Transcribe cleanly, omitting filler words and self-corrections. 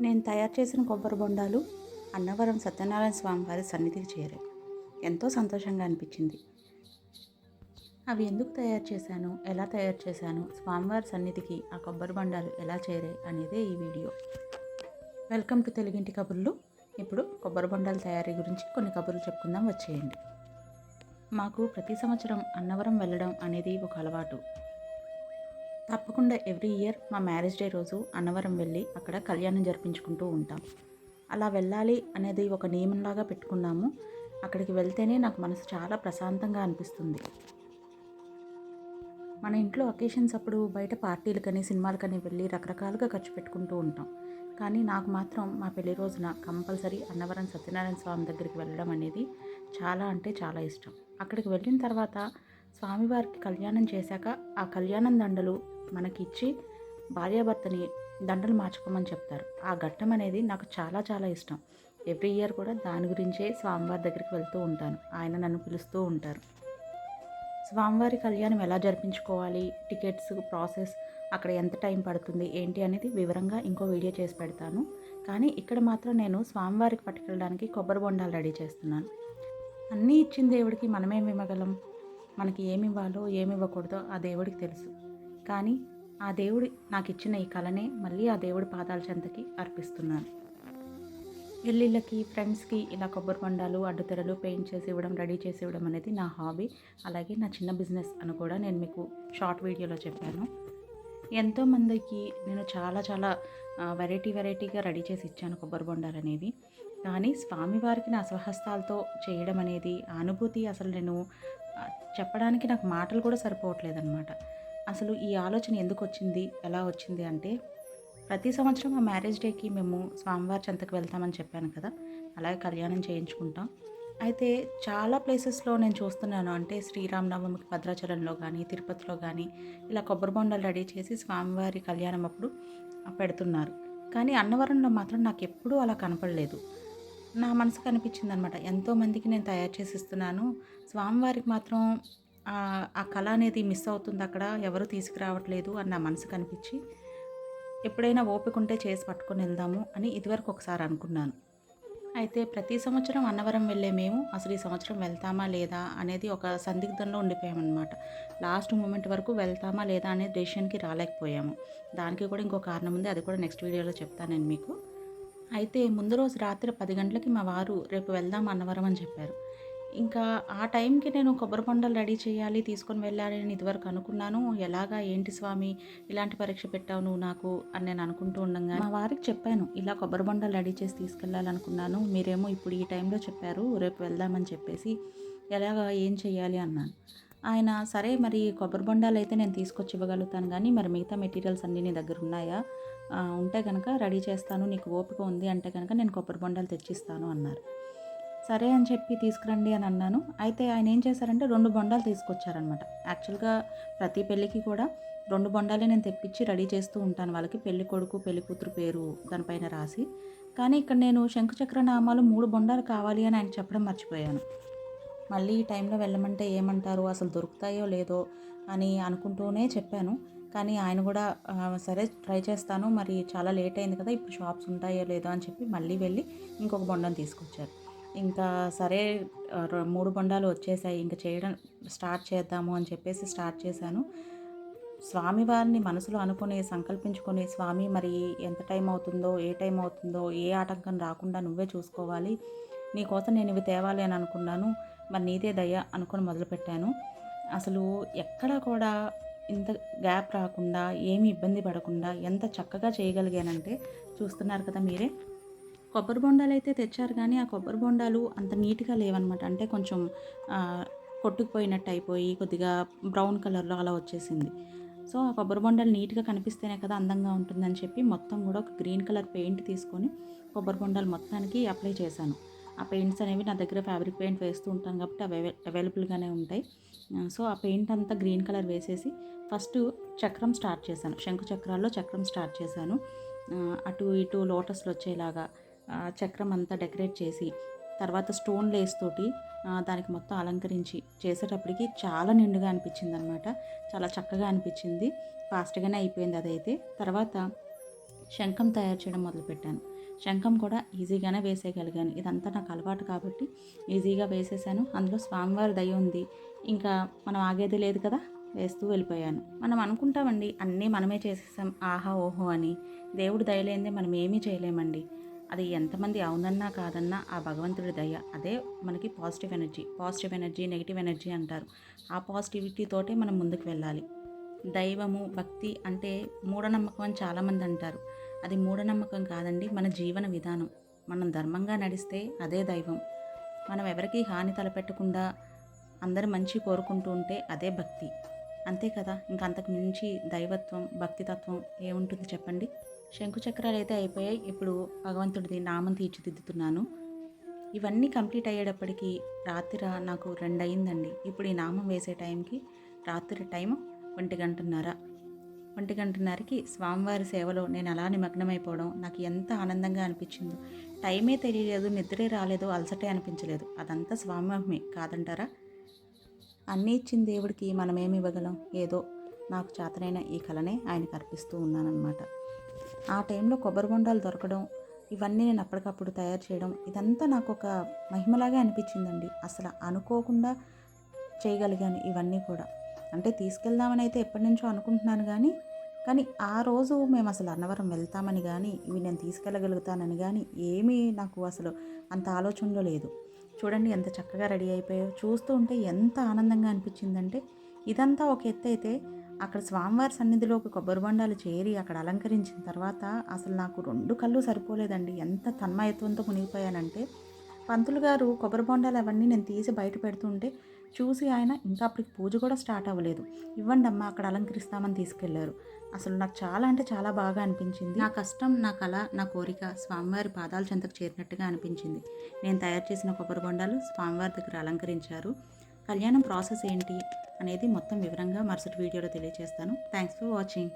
నేను తయారు చేసిన కొబ్బరి బొండాలు అన్నవరం సత్యనారాయణ స్వామి వారి సన్నిధికి చేరాయి. ఎంతో సంతోషంగా అనిపించింది. అవి ఎందుకు తయారు చేశాను, ఎలా తయారు చేశాను, స్వామివారి సన్నిధికి ఆ కొబ్బరి బొండాలు ఎలా చేరాయి అనేదే ఈ వీడియో. వెల్కమ్ టు తెలుగింటి కబుర్లు. ఇప్పుడు కొబ్బరి బొండాల తయారీ గురించి కొన్ని కబుర్లు చెప్పుకుందాం, వచ్చేయండి. మాకు ప్రతి సంవత్సరం అన్నవరం వెళ్ళడం అనేది ఒక అలవాటు. తప్పకుండా ఎవ్రీ ఇయర్ మా మ్యారేజ్ డే రోజు అన్నవరం వెళ్ళి అక్కడ కళ్యాణం జరిపించుకుంటూ ఉంటాం. అలా వెళ్ళాలి అనేది ఒక నియమంలాగా పెట్టుకున్నాము. అక్కడికి వెళ్తేనే నాకు మనసు చాలా ప్రశాంతంగా అనిపిస్తుంది. మన ఇంట్లో అకేషన్స్ అప్పుడు బయట పార్టీలకని సినిమాలకని వెళ్ళి రకరకాలుగా ఖర్చు పెట్టుకుంటూ ఉంటాం. కానీ నాకు మాత్రం మా పెళ్లి రోజున కంపల్సరీ అన్నవరం సత్యనారాయణ స్వామి దగ్గరికి వెళ్ళడం అనేది చాలా అంటే చాలా ఇష్టం. అక్కడికి వెళ్ళిన తర్వాత స్వామివారికి కళ్యాణం చేశాక ఆ కళ్యాణం దండలు మనకి ఇచ్చి భార్యాభర్తని దండలు మార్చుకోమని చెప్తారు. ఆ ఘట్టం అనేది నాకు చాలా చాలా ఇష్టం. ఎవ్రీ ఇయర్ కూడా దాని గురించే స్వామివారి దగ్గరికి వెళ్తూ ఉంటాను. ఆయన నన్ను పిలుస్తూ ఉంటారు. స్వామివారి కళ్యాణం ఎలా జరిపించుకోవాలి, టికెట్స్ ప్రాసెస్, అక్కడ ఎంత టైం పడుతుంది ఏంటి అనేది వివరంగా ఇంకో వీడియో చేసి పెడతాను. కానీ ఇక్కడ మాత్రం నేను స్వామివారికి పట్టుకెళ్ళడానికి కొబ్బరి బొండాలు రెడీ చేస్తున్నాను. అన్నీ ఇచ్చిన దేవుడికి మనమేం ఇవ్వగలం? మనకి ఏమి ఇవ్వాలో ఏమి ఇవ్వకూడదో ఆ దేవుడికి తెలుసు. కానీ ఆ దేవుడు నాకు ఇచ్చిన ఈ కళనే మళ్ళీ ఆ దేవుడి పాదాల చెంతకి అర్పిస్తున్నాను. పెళ్ళిళ్ళకి, ఫ్రెండ్స్కి ఇలా కొబ్బరి బొండాలు, అడ్డుతెరలు పెయింట్ చేసి ఇవ్వడం, రెడీ చేసి ఇవ్వడం అనేది నా హాబీ. అలాగే నా చిన్న బిజినెస్ అని కూడా నేను మీకు షార్ట్ వీడియోలో చెప్పాను. ఎంతోమందికి నేను చాలా చాలా వెరైటీగా రెడీ చేసి ఇచ్చాను కొబ్బరి బొండాలు అనేవి. కానీ స్వామివారికి నా స్వహస్తాలతో చేయడం అనేది ఆ అనుభూతి అసలు నేను చెప్పడానికి నాకు మాటలు కూడా సరిపోవట్లేదన్నమాట. అసలు ఈ ఆలోచన ఎందుకు వచ్చింది, ఎలా వచ్చింది అంటే, ప్రతి సంవత్సరం మా మ్యారేజ్ డేకి మేము స్వామివారి చెంతకు వెళ్తామని చెప్పాను కదా, అలాగే కళ్యాణం చేయించుకుంటాం. అయితే చాలా ప్లేసెస్లో నేను చూస్తున్నాను, అంటే శ్రీరామనవమికి భద్రాచలంలో కానీ తిరుపతిలో కానీ ఇలా కొబ్బరి బొండాలు రెడీ చేసి స్వామివారి కళ్యాణం అప్పుడు పెడుతున్నారు. కానీ అన్నవరంలో మాత్రం నాకు ఎప్పుడూ అలా కనపడలేదు. నా మనసుకు అనిపించింది అనమాట, ఎంతోమందికి నేను తయారు చేసి ఇస్తున్నాను, స్వామివారికి మాత్రం ఆ కళ అనేది మిస్ అవుతుంది, అక్కడ ఎవరు తీసుకురావట్లేదు అని నా మనసుకు అనిపించి, ఎప్పుడైనా ఓపిక ఉంటే చేసి పట్టుకొని వెళ్దాము అని ఇదివరకు ఒకసారి అనుకున్నాను. అయితే ప్రతి సంవత్సరం అన్నవరం వెళ్ళే మేము అసలు ఈ సంవత్సరం వెళ్తామా లేదా అనేది ఒక సందిగ్ధంలో ఉండిపోయామన్నమాట. లాస్ట్ మూమెంట్ వరకు వెళ్తామా లేదా అనే డెసిషన్కి రాలేకపోయాము. దానికి కూడా ఇంకో కారణం ఉంది, అది కూడా నెక్స్ట్ వీడియోలో చెప్తాను నేను మీకు. అయితే ముందు రోజు రాత్రి 10 గంటలకి మా వారు రేపు వెళ్దాం అన్నవరం అని చెప్పారు. ఇంకా ఆ టైంకి నేను కొబ్బరి బొండాలు రెడీ చేయాలి, తీసుకొని వెళ్ళాలి అని ఇదివరకు అనుకున్నాను. ఎలాగా ఏంటి స్వామి ఇలాంటి పరీక్ష పెట్టావు నువ్వు నాకు అని నేను అనుకుంటూ ఉండంగా మా వారికి చెప్పాను, ఇలా కొబ్బరి బొండాలు రెడీ చేసి తీసుకెళ్ళాలనుకున్నాను, మీరేమో ఇప్పుడు ఈ టైంలో చెప్పారు రేపు వెళ్దామని చెప్పేసి, ఎలాగా ఏం చెయ్యాలి అన్నాను. ఆయన సరే మరి కొబ్బరి బొండాలు అయితే నేను తీసుకొచ్చి ఇవ్వగలుగుతాను, కానీ మరి మిగతా మెటీరియల్స్ అన్నీ నీ దగ్గర ఉన్నాయా, ఉంటే కనుక రెడీ చేస్తాను, నీకు ఓపిక ఉంది అంటే కనుక నేను కొబ్బరి బొండాలు తెచ్చిస్తాను అన్నారు. సరే అని చెప్పి తీసుకురండి అని అన్నాను. అయితే ఆయన ఏం చేశారంటే 2 బొండాలు తీసుకొచ్చారనమాట. యాక్చువల్గా ప్రతి పెళ్ళికి కూడా 2 బొండాలే నేను తెప్పించి రెడీ చేస్తూ ఉంటాను వాళ్ళకి, పెళ్లి కొడుకు పెళ్లి కూతురు పేరు దానిపైన రాసి. కానీ ఇక్కడ నేను శంకుచక్ర నామాలు 3 బొండాలు కావాలి అని ఆయన చెప్పడం మర్చిపోయాను. మళ్ళీ ఈ టైంలో వెళ్ళమంటే ఏమంటారు, అసలు దొరుకుతాయో లేదో అని అనుకుంటూనే చెప్పాను. కానీ ఆయన కూడా సరే ట్రై చేస్తాను, మరి చాలా లేట్ అయింది కదా, ఇప్పుడు షాప్స్ ఉంటాయో లేదో అని చెప్పి మళ్ళీ వెళ్ళి ఇంకొక బొండం తీసుకొచ్చారు. ఇంకా సరే 3 బొండాలు వచ్చేసాయి, ఇంకా చేయడం స్టార్ట్ చేద్దాము అని చెప్పేసి స్టార్ట్ చేశాను. స్వామివారిని మనసులో అనుకుని సంకల్పించుకొని, స్వామి మరి ఎంత టైం అవుతుందో, ఏ టైం అవుతుందో, ఏ ఆటంకం రాకుండా నువ్వే చూసుకోవాలి, నీకోసం నేను ఇవి తేవాలి అని అనుకున్నాను, మరి నీదే దయ అనుకొని మొదలుపెట్టాను. అసలు ఎక్కడ కూడా ఇంత గ్యాప్ రాకుండా, ఏమీ ఇబ్బంది పడకుండా ఎంత చక్కగా చేయగలిగానంటే చూస్తున్నారు కదా మీరే. కొబ్బరి బొండాలు అయితే తెచ్చారు, కానీ ఆ కొబ్బరి బొండాలు అంత నీట్గా లేవన్నమాట. అంటే కొంచెం కొట్టుకుపోయినట్టు అయిపోయి కొద్దిగా బ్రౌన్ కలర్లో అలా వచ్చేసింది. సో ఆ కొబ్బరి బొండాలు నీట్గా కనిపిస్తేనే కదా అందంగా ఉంటుందని చెప్పి మొత్తం కూడా ఒక గ్రీన్ కలర్ పెయింట్ తీసుకొని కొబ్బరి బొండాలు మొత్తానికి అప్లై చేశాను. ఆ పెయింట్స్ అనేవి నా దగ్గర ఫ్యాబ్రిక్ పెయింట్ వేస్తూ ఉంటాను కాబట్టి అవి అవైలబుల్గానే ఉంటాయి. సో ఆ పెయింట్ అంతా గ్రీన్ కలర్ వేసేసి ఫస్ట్ చక్రం స్టార్ట్ చేశాను, శంకు చక్రాల్లో చక్రం స్టార్ట్ చేశాను. అటు ఇటు లోటస్లు వచ్చేలాగా చక్రం అంతా డెకరేట్ చేసి, తర్వాత స్టోన్ లేస్ తోటి దానికి మొత్తం అలంకరించి చేసేటప్పటికి చాలా నిండుగా అనిపించింది అనమాట. చాలా చక్కగా అనిపించింది, ఫాస్ట్గానే అయిపోయింది అదైతే. తర్వాత శంఖం తయారు చేయడం మొదలుపెట్టాను. శంఖం కూడా ఈజీగానే వేసేయగలిగాను. ఇదంతా నాకు అలవాటు కాబట్టి ఈజీగా వేసేసాను. అందులో స్వామివారి దయ ఉంది. ఇంకా మనం ఆగేది లేదు కదా, వేస్తూ వెళ్ళిపోయాను. మనం అనుకుంటామండి అన్నీ మనమే చేసేసాం ఆహా ఓహో అని. దేవుడి దయ లేనిదే మనం ఏమీ చేయలేమండి. అది ఎంతమంది అవునన్నా కాదన్నా ఆ భగవంతుడి దయ, అదే మనకి పాజిటివ్ ఎనర్జీ నెగిటివ్ ఎనర్జీ అంటారు. ఆ పాజిటివిటీతోటే మనం ముందుకు వెళ్ళాలి. దైవము భక్తి అంటే మూఢనమ్మకం అని చాలామంది అంటారు. అది మూఢనమ్మకం కాదండి, మన జీవన విధానం. మనం ధర్మంగా నడిస్తే అదే దైవం. మనం ఎవరికీ హాని తలపెట్టకుండా అందరి మంచి కోరుకుంటూ ఉంటే అదే భక్తి. అంతే కదా, ఇంక అంతకు మించి దైవత్వం భక్తితత్వం ఏముంటుంది చెప్పండి. శంకుచక్రాలు అయితే అయిపోయాయి. ఇప్పుడు భగవంతుడిది నామం తీర్చిదిద్దుతున్నాను. ఇవన్నీ కంప్లీట్ అయ్యేటప్పటికి రాత్రి నాకు 2 అయిందండి. ఇప్పుడు ఈ నామం వేసే టైంకి రాత్రి టైం 1:30. 1:30కి స్వామివారి సేవలో నేను అలా నిమగ్నమైపోవడం నాకు ఎంత ఆనందంగా అనిపించిందో. టైమే తెలియలేదు, నిద్రే రాలేదు, అలసటే అనిపించలేదు. అదంతా స్వామిమహిమే కాదంటారా? అన్నీ ఇచ్చిన దేవుడికి మనమేమి ఇవ్వగలం? ఏదో నాకు చేతనైన ఈ కళనే ఆయనకు అర్పిస్తూ ఉన్నానన్నమాట. ఆ టైంలో కొబ్బరి బొండాలు దొరకడం, ఇవన్నీ నేను అప్పటికప్పుడు తయారు చేయడం, ఇదంతా నాకు ఒక మహిమలాగే అనిపించిందండి. అసలు అనుకోకుండా చేయగలిగాను ఇవన్నీ కూడా. అంటే తీసుకెళ్దామని అయితే ఎప్పటి నుంచో అనుకుంటున్నాను కానీ ఆ రోజు మేము అసలు అన్నవరం వెళ్తామని కానీ ఇవి నేను తీసుకెళ్ళగలుగుతానని కానీ ఏమీ నాకు అసలు అంత ఆలోచనలో లేదు. చూడండి ఎంత చక్కగా రెడీ అయిపోయాయో. చూస్తూ ఉంటే ఎంత ఆనందంగా అనిపించిందంటే, ఇదంతా ఒక ఎత్తు అయితే అక్కడ స్వామివారి సన్నిధిలో ఒక కొబ్బరి బొండాలు చేరి అక్కడ అలంకరించిన తర్వాత అసలు నాకు 2 కళ్ళు సరిపోలేదండి. ఎంత తన్మయత్వంతో మునిగిపోయానంటే, పంతులు గారు కొబ్బరి బొండాలు అవన్నీ నేను తీసి బయట పెడుతుంటే చూసి ఆయన ఇంకా అప్పటికి పూజ కూడా స్టార్ట్ అవ్వలేదు. ఇవ్వండి అమ్మ అక్కడ అలంకరిస్తామని తీసుకెళ్లారు. అసలు నాకు చాలా అంటే చాలా బాగా అనిపించింది. నా కష్టం, నా కళ, నా కోరిక స్వామివారి పాదాల చెంతకు చేరినట్టుగా అనిపించింది. నేను తయారు చేసిన కొబ్బరి బొండాలు స్వామివారి దగ్గర అలంకరించారు. కళ్యాణం ప్రాసెస్ ఏంటి అనేది మొత్తం వివరంగా మరుసటి వీడియోలో తెలియజేస్తాను. Thanks for watching.